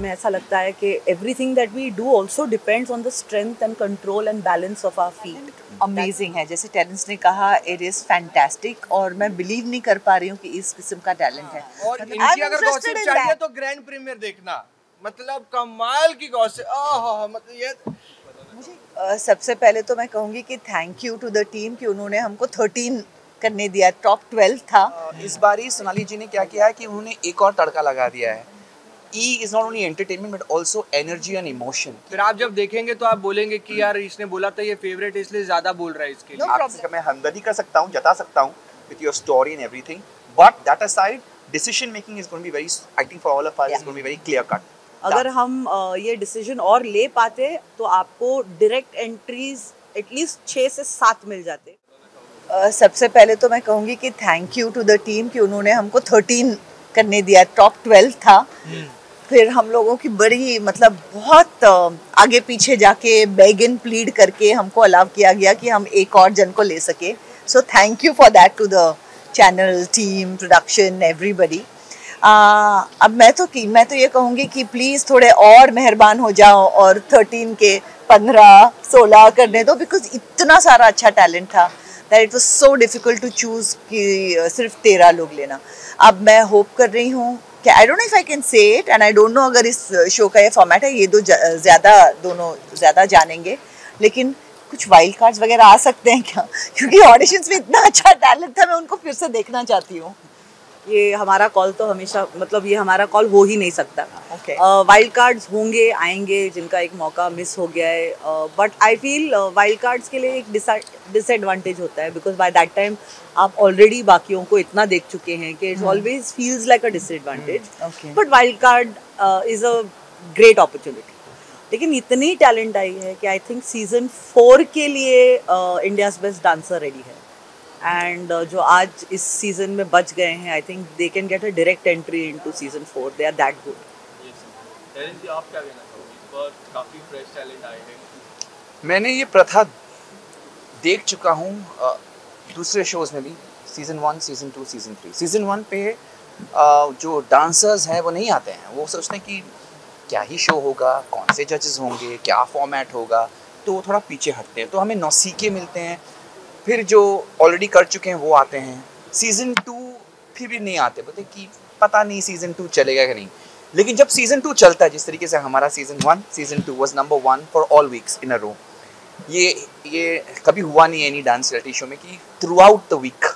हमें ऐसा लगता है कि everything that we do also depends on the strength and control and balance of our feet. Amazing है, जैसे टेरेंस ने कहा, इट इज फैंटास्टिक और मैं बिलीव नहीं कर पा रही हूँ कि इस किस्म का टैलेंट है. और इनकी अगर गॉसिप चाहिए तो ग्रैंड प्रीमियर देखना, मतलब कमाल की गॉसिप. मतलब ये सबसे पहले तो मैं कहूँगी कि thank you to the team कि उन्होंने हमको 13 करने दिया, टॉप 12 था. इस बार ही सोनाली जी ने क्या किया है कि उन्होंने एक और तड़का लगा दिया है. E is not only entertainment but also energy and emotion. फिर आप जब देखेंगे तो आप बोलेंगे कि यार इसने बोला था ये फेवरेट इसलिए ज्यादा बोल रहा है इसके लिए. आपसे मैं हमदर्दी कर सकता हूँ, जता सकता हूँ with your story and everything, but that aside, decision making is going to be very, I think for all of us, is going to be very clear cut. अगर हम ये डिसीजन और ले पाते तो आपको डायरेक्ट एंट्रीज एटलीस्ट 6 से 7 मिल जाते. सबसे पहले तो मैं कहूँगी कि thank you to the team कि उन्होंने हमको 13 करने दिया, टॉप 12 था. फिर हम लोगों की बड़ी मतलब बहुत आगे पीछे जाके बेग एंड प्लीड करके हमको अलाउ किया गया कि हम एक और जन को ले सके. So thank you for that to the channel team, production, everybody. अब मैं तो ये कहूँगी कि प्लीज़ थोड़े और मेहरबान हो जाओ और 13 के 15-16 करने दो, बिकॉज इतना सारा अच्छा टैलेंट था that it was so difficult to choose कि सिर्फ 13 लोग लेना. अब मैं होप कर रही हूँ कि I don't know if I can say it and I don't know अगर इस शो का ये फॉर्मेट है, ये दोनों ज़्यादा जानेंगे, लेकिन कुछ वाइल्ड कार्ड्स वगैरह आ सकते हैं क्या? क्योंकि ऑडिशंस में इतना अच्छा टैलेंट था, मैं उनको फिर से देखना चाहती हूँ. ये हमारा कॉल तो हमेशा मतलब ये हमारा कॉल हो ही नहीं सकता. वाइल्ड कार्ड्स होंगे, आएंगे जिनका एक मौका मिस हो गया है, but I feel wild cards के लिए एक डिसएडवांटेज होता है, बिकॉज बाय दैट टाइम आप ऑलरेडी बाकियों को इतना देख चुके हैं कि it's always feels like a disadvantage. But wild card is a great opportunity. लेकिन इतनी टैलेंट आई है कि आई थिंक सीजन 4 के लिए इंडियाज बेस्ट डांसर रेडी है. एंड जो आज इस सीजन में बच गए हैं, I think they can get a direct entry into season 4. They are that good. आप क्या कहना चाहोगे? इस बार काफी फ्रेश टैलेंट आए हैं. मैंने ये प्रथा देख चुका हूँ दूसरे शोज में भी, सीजन 1, सीजन 2, सीजन 3. सीजन 1 पे जो डांसर्स हैं वो नहीं आते हैं, वो सोचते हैं कि क्या ही शो होगा, कौन से जजेस होंगे, क्या फॉर्मेट होगा, तो वो थोड़ा पीछे हटते हैं. तो हमें नौसीखे मिलते हैं. फिर जो ऑलरेडी कर चुके हैं वो आते हैं. सीज़न 2 फिर भी नहीं आते, बोलते कि पता नहीं सीज़न 2 चलेगा कि नहीं. लेकिन जब सीज़न 2 चलता है, जिस तरीके से हमारा season 1, season 2 was number 1 for all weeks in a row. ये कभी हुआ नहीं है एनी डांस रियलिटी शो में कि throughout the week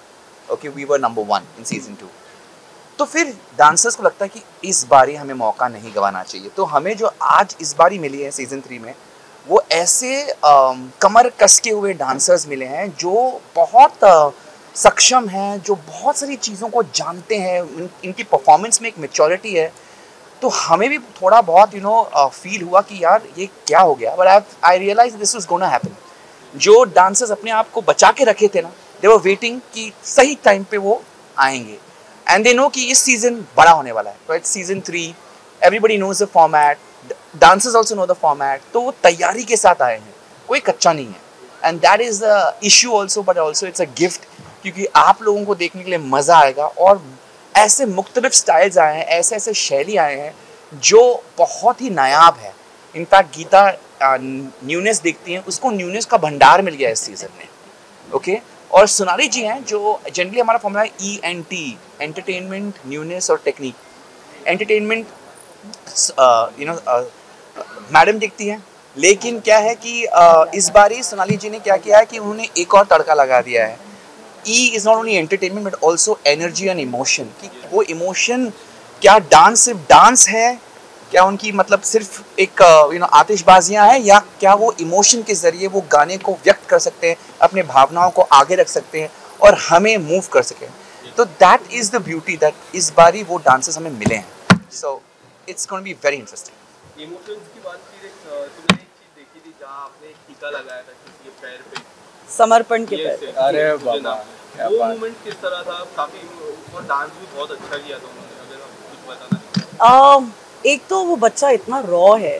okay we were number 1 in season 2. तो फिर डांसर्स को लगता है कि इस बारी हमें मौका नहीं गंवाना चाहिए. तो हमें जो आज इस बारी मिली है सीज़न 3 में, वो ऐसे कमर कसके हुए डांसर्स मिले हैं जो बहुत सक्षम हैं, जो बहुत सारी चीज़ों को जानते हैं. इनकी परफॉर्मेंस में एक मैच्योरिटी है. तो हमें भी थोड़ा बहुत फील हुआ कि यार ये क्या हो गया. But I realize this was gonna happen. जो डांसर्स अपने आप को बचा के रखे थे ना, दे वर वेटिंग कि सही टाइम पे वो आएंगे. एंड दे नो कि इस सीज़न बड़ा होने वाला है. तो it's season 3, everybody knows the format, dancers also know the format. तो वो तैयारी के साथ आए हैं, कोई कच्चा नहीं है. And that is the issue also, but also it's a gift, क्योंकि आप लोगों को देखने के लिए मज़ा आएगा. और ऐसे मुख्तलिफ स्टाइल्स आए हैं, ऐसे ऐसे शैली आए हैं जो बहुत ही नायाब है. इनफैक्ट गीता न्यूनेस देखती हैं, उसको न्यूनेस का भंडार मिल गया इस सीज़न में. ओके और सोनाली जी हैं जो जनरली हमारा फॉर्मूला है ENT, एंटरटेनमेंट, न्यूनेस और टेक्निक. एंटरटेनमेंट मैडम देखती हैं, लेकिन क्या है कि इस बारी सोनाली जी ने क्या किया है कि उन्होंने एक और तड़का लगा दिया है. E is not only entertainment but also energy and emotion. कि वो इमोशन क्या डांस सिर्फ डांस है, क्या उनकी मतलब सिर्फ एक आतिशबाजियाँ हैं, या क्या वो इमोशन के ज़रिए वो गाने को व्यक्त कर सकते हैं, अपने भावनाओं को आगे रख सकते हैं और हमें मूव कर सकें. तो that is the beauty that इस बारी वो डांसर्स हमें मिले हैं. So it's going to be very interesting. Emotions की बात की, तुमने एक चीज़ देखी थी जहाँ आपने एक टीका लगाया था किसी के पैर पे, समर्पण के पैर. अरे बाबा, वो मोमेंट किस तरह था? काफी, और डांस भी बहुत अच्छा किया था उन्होंने. अगर आप कुछ बताना. एक तो वो बच्चा इतना रॉ है,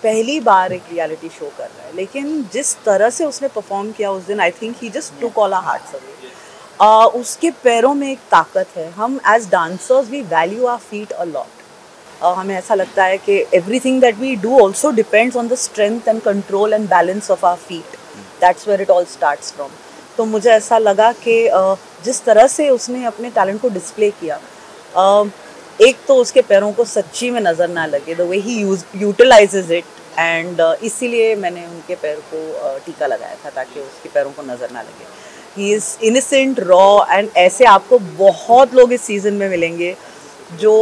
पहली बार एक रियलिटी शो कर रहा है, लेकिन जिस तरह से उसने परफॉर्म किया उस दिन, I think he just took all our hearts away. उसके पैरों में एक ताकत है. हम as dancers we value our feet a lot. हमें ऐसा लगता है कि everything that we do also depends on the strength and control and balance of our feet. That's where it all starts from. तो मुझे ऐसा लगा कि जिस तरह से उसने अपने टैलेंट को डिस्प्ले किया, एक तो उसके पैरों को सच्ची में नज़र ना लगे, the way he utilises it, and इसीलिए मैंने उनके पैर को टीका लगाया था ताकि उसके पैरों को नज़र ना लगे. He is innocent, raw, and ऐसे आपको बहुत लोग इस सीज़न में मिलेंगे जो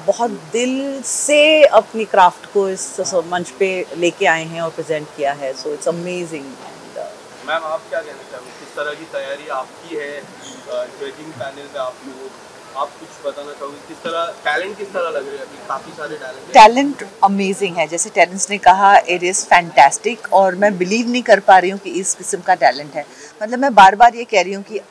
बहुत दिल से अपनी क्राफ्ट को इस मंच पे लेके आए हैं और प्रेजेंट किया है. So it's amazing. मैम आप क्या कहना चाहोगे, किस तरह की तैयारी आपकी है जजिंग पैनल में? आप कुछ बताना चाहोगे, किस तरह टैलेंट किस तरह लग रहे हैं? अभी काफ़ी सारे टैलेंट अमेजिंग है, जैसे टेरेंस ने कहा, इट इज़ फैंटास्टिक. और मैं बिलीव नहीं कर पा रही हूँ कि इस किस्म का टैलेंट है. मतलब मैं बार बार ये कह रही हूँ कि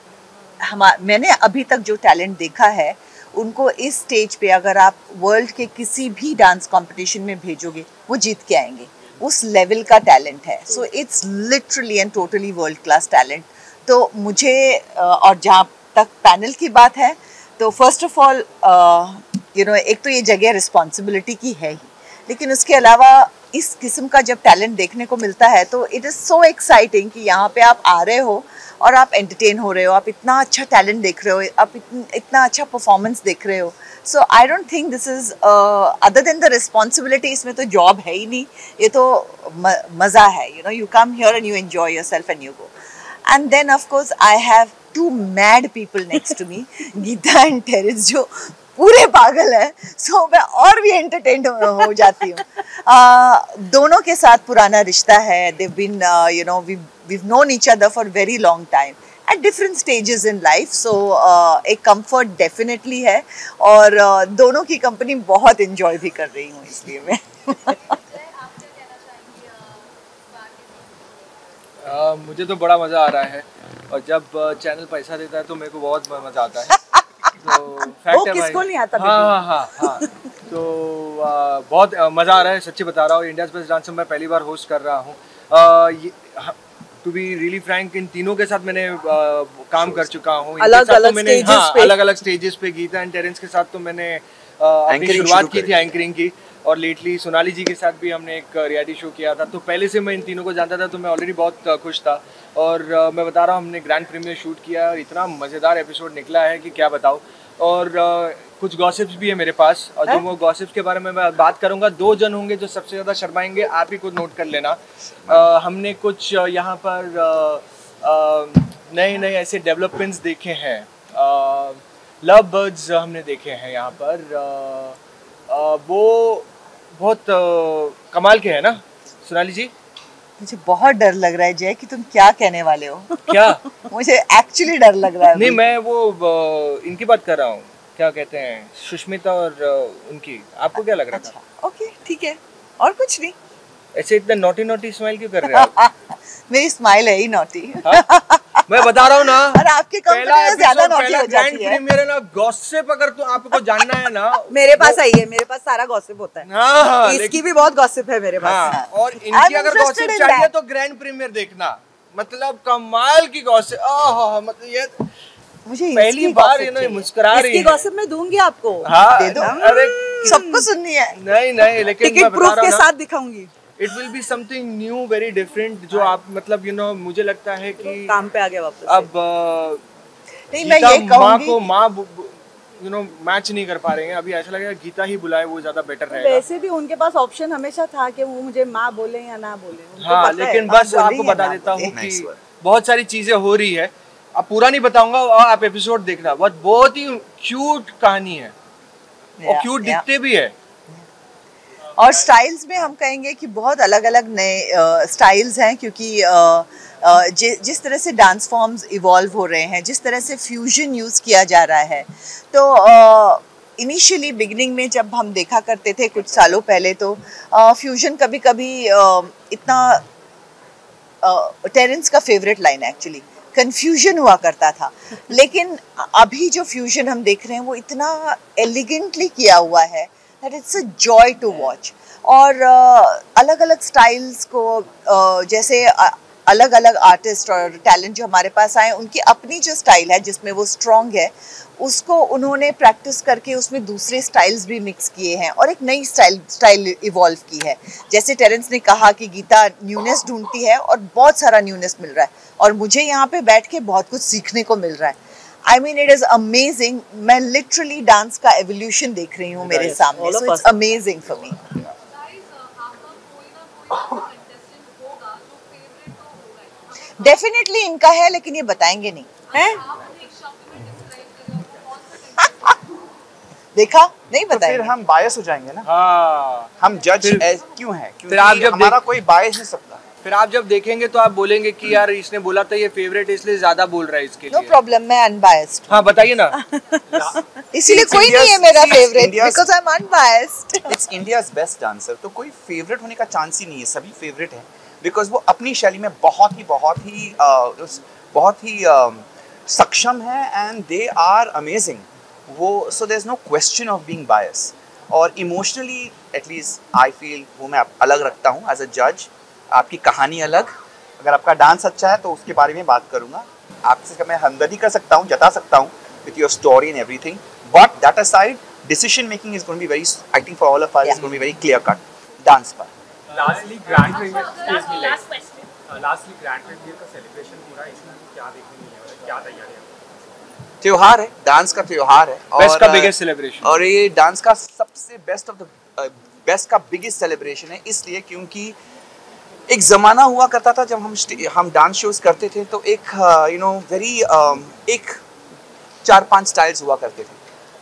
मैंने अभी तक जो टैलेंट देखा है उनको इस स्टेज पे अगर आप वर्ल्ड के किसी भी डांस कंपटीशन में भेजोगे वो जीत के आएंगे. उस लेवल का टैलेंट है. So it's literally and totally world class talent. तो मुझे और जहाँ तक पैनल की बात है तो फर्स्ट ऑफ ऑल एक तो ये जगह रिस्पॉन्सिबिलिटी की है ही, लेकिन उसके अलावा इस किस्म का जब टैलेंट देखने को मिलता है तो इट इज़ सो एक्साइटिंग कि यहाँ पे आप आ रहे हो और आप एंटरटेन हो रहे हो, आप इतना अच्छा टैलेंट देख रहे हो, आप इतना अच्छा परफॉर्मेंस देख रहे हो. So I don't think this is other than the responsibility. इसमें तो जॉब है ही नहीं, ये तो मज़ा है. You come here and you enjoy yourself and you go. And then of course I have two mad people next to me, Geeta and Terence, जो पूरे पागल है. सो मैं और भी एंटरटेन्ड हो जाती हूँ. दोनों के साथ पुराना रिश्ता है. they've been we've known each other for very long time at different stages in life. so एक comfort definitely है और दोनों की कंपनी बहुत enjoy भी कर रही हूँ, इसलिए मैं मुझे तो बड़ा मज़ा आ रहा है और जब चैनल पैसा देता है तो मेरे को बहुत मज़ा आता है. वो किसको नहीं आता? हाँ. तो बहुत मज़ा आ रहा है, सच्ची बता रहा हूँ. इंडियाज़ बेस्ट डांसर मैं पहली बार होस्ट कर रहा हूँ. टू बी रियली फ्रैंक, इन तीनों के साथ मैंने काम कर चुका हूँ अलग अलग स्टेजेस पे. गीता एंड टेरेंस के साथ तो मैंने अपनी शुरुआत की थी एंकरिंग की, और लेटली सोनाली जी के साथ भी हमने एक रियलिटी शो किया था. तो पहले से मैं इन तीनों को जानता था, तो मैं ऑलरेडी बहुत खुश था. और मैं बता रहा हूँ, हमने ग्रैंड प्रीमियर शूट किया और इतना मज़ेदार एपिसोड निकला है कि क्या बताऊँ. और कुछ गॉसिप्स भी है मेरे पास, और जो वो गॉसिप्स के बारे में मैं बात करूँगा. 2 जन होंगे जो सबसे ज़्यादा शर्माएंगे, आप ही को नोट कर लेना. हमने कुछ यहाँ पर नए ऐसे डेवलपमेंट्स देखे हैं. लव बर्ड्स हमने देखे हैं यहाँ पर. वो बहुत कमाल के है ना सोनाली जी? मुझे बहुत डर लग रहा है जय कि तुम क्या कहने वाले हो. क्या? मुझे एक्चुअली डर लग रहा है. नहीं, मैं वो इनकी बात कर रहा हूँ, क्या कहते हैं, सुष्मिता और उनकी. आपको क्या लग रहा था? ओके, ठीक है, और कुछ नहीं. ऐसे इतना नॉटी स्माइल क्यों कर रहे हैं आप? मेरी स्माइल है ही नॉटी. मैं बता रहा हूँ ना, और आपकी कंपनी में ज्यादा नॉटी हो जाती है. मेरे ना गॉसिप अगर तो आपको जानना है ना, मेरे पास आई है, मेरे पास सारा गॉसिप होता है. हाँ, इसकी भी बहुत गॉसिप है मेरे पास. और इनकी अगर गॉसिप चाहिए तो ग्रैंड प्रीमियर देखना. मतलब कमाल की गॉसिप. मतलब ये मुझे पहली बार ये मुस्कुरा रही है. इसकी गॉसिप मैं दूंगी आपको. हाँ, दे दो. अरे सबको सुननी है. नहीं, लेकिन टिकट प्रूफ के साथ दिखाऊंगी. It will be something new, very different, जो आप मतलब मुझे लगता है कि काम पे आ गया वापस. अब नहीं, मैं ये कहूंगी माँ मैच नहीं कर पा रहे हैं. अभी ऐसा लगेगा गीता ही बुलाए, वो ज्यादा बेटर रहेगा. वैसे भी उनके पास ऑप्शन हमेशा था कि वो मुझे माँ बोले या ना बोले. हाँ, लेकिन बस आपको बता देता हूँ कि बहुत सारी चीजें हो रही है. अब पूरा नहीं बताऊंगा, आप एपिसोड देखना. बहुत ही क्यूट कहानी है और क्यूट दिखते भी है. और स्टाइल्स में हम कहेंगे कि बहुत अलग अलग नए स्टाइल्स हैं, क्योंकि जिस तरह से डांस फॉर्म्स इवॉल्व हो रहे हैं, जिस तरह से फ्यूजन यूज़ किया जा रहा है. तो इनिशियली बिगनिंग में जब हम देखा करते थे कुछ सालों पहले, तो फ्यूजन कभी कभी इतना टेरेंस का फेवरेट लाइन एक्चुअली कंफ्यूजन हुआ करता था. लेकिन अभी जो फ्यूजन हम देख रहे हैं वो इतना एलिगेंटली किया हुआ है that it's a joy to watch. और अलग अलग स्टाइल्स को जैसे अलग अलग आर्टिस्ट और टैलेंट जो हमारे पास आए, उनकी अपनी जो स्टाइल है जिसमें वो स्ट्रॉन्ग है, उसको उन्होंने प्रैक्टिस करके उसमें दूसरे स्टाइल्स भी मिक्स किए हैं और एक नई स्टाइल इवॉल्व की है। जैसे टेरेंस ने कहा कि गीता न्यूनेस ढूंढती है और बहुत सारा न्यूनेस मिल रहा है, और मुझे यहाँ पे बैठ के बहुत कुछ सीखने को मिल रहा है। I mean, it is amazing. मैं literally डांस का एवोल्यूशन देख रही हूँ मेरे सामने, so it's amazing for me. Definitely इनका है, लेकिन ये बताएंगे नहीं है। देखा, नहीं बताएंगे। तो फिर हम बायस हो जाएंगे ना। हाँ, हम जज क्यों है? फिर आप जब हमारा कोई बायस नहीं सकता। फिर आप जब देखेंगे तो आप बोलेंगे कि यार इसने बोला था ये फेवरेट, इसलिए ज्यादा बोल रहा है इसके लिए। नो प्रॉब्लम, मैं अनबायस्ड। हाँ बताइए ना। इसीलिए कोई नहीं है मेरा favourite, because I am unbiased. It's India's best dancer, तो कोई फेवरेट होने का चांस ही नहीं है, सभी फेवरेट हैं बिकॉज वो अपनी शैली में बहुत ही सक्षम है एंड दे आर अमेजिंग। वो so there is no question of being bias. और इमोशनली एटलीस्ट आई फील वो मैं अलग रखता हूँ एज अ जज। आपकी कहानी अलग, अगर आपका डांस अच्छा है तो उसके बारे में बात करूँगा। आपसे मैं हमदर्दी कर सकता हूँ, जता सकता हूँ with your story and everything, but that aside decision making is going to be very, I think for all of us, is going to be very clear cut. Dance पर. Lastly, Grand Premier का celebration हो रहा है, इसमें क्या देखने मिलने वाला है, क्या तैयारियां? त्योहार है, डांस का त्योहार है बेस्ट का बिगेस्ट सेलिब्रेशन, और ये डांस का सबसे बेस्ट का बिगेस्ट सेलिब्रेशन है, इसलिए क्योंकि एक जमाना हुआ करता था जब हम डांस शोज करते थे तो एक एक 4-5 स्टाइल्स हुआ करते थे।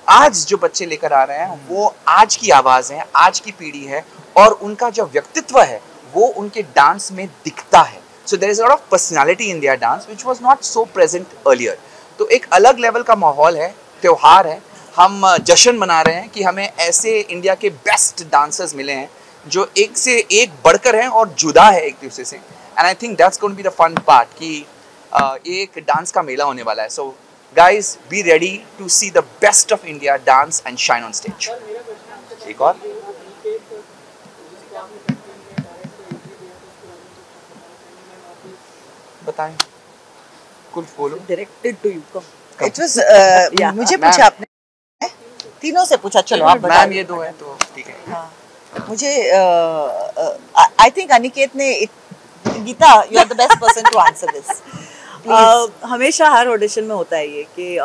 आज जो बच्चे लेकर आ रहे हैं वो आज की आवाज है, आज की पीढ़ी है, और उनका जो व्यक्तित्व है वो उनके डांस में दिखता है। So there is a lot of personality in their dance which was not so present earlier. तो एक अलग लेवल का माहौल है, त्योहार है, हम जश्न मना रहे हैं कि हमें ऐसे इंडिया के बेस्ट डांसर्स मिले हैं जो एक से एक बढ़कर हैं और जुदा है एक दूसरे से। And I think that's going to be the fun part कि एक डांस का मेला होने वाला है। सो guys, be ready to see the best of India dance and shine on stage. एक और बताएं, कुछ बोलो। Directed to you. It was मुझे पूछा आपने, तीनों से पूछा, चलो आप मैम ये दो है तो ठीक है। हाँ, मुझे I think अनिकेत ने, Gita you are the best person to answer this. हमेशा हर ऑडिशन में होता है ये कि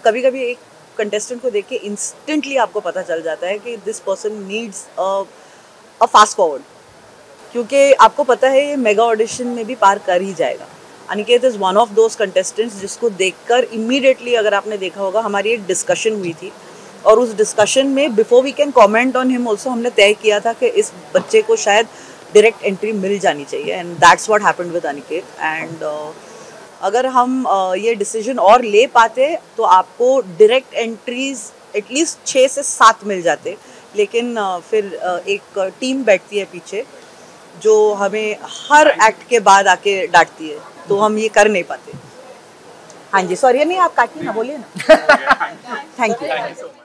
कभी कभी एक कंटेस्टेंट को देख के इंस्टेंटली आपको पता चल जाता है कि this person needs a fast forward, क्योंकि आपको पता है ये मेगा ऑडिशन में भी पार कर ही जाएगा। Aniket is one of those contestants जिसको देखकर इमीडिएटली, अगर आपने देखा होगा, हमारी एक डिस्कशन हुई थी, और उस डिस्कशन में before we can comment on him also हमने तय किया था कि इस बच्चे को शायद डायरेक्ट एंट्री मिल जानी चाहिए, and that's what happened with Aniket. And अगर हम ये डिसीजन और ले पाते तो आपको डायरेक्ट एंट्रीज एटलीस्ट 6 से 7 मिल जाते, लेकिन फिर एक टीम बैठती है पीछे जो हमें हर एक्ट के बाद आके डांटती है, तो हम ये कर नहीं पाते। हाँ जी, सॉरी, नहीं आप काटिए ना, बोलिए ना। Thank you.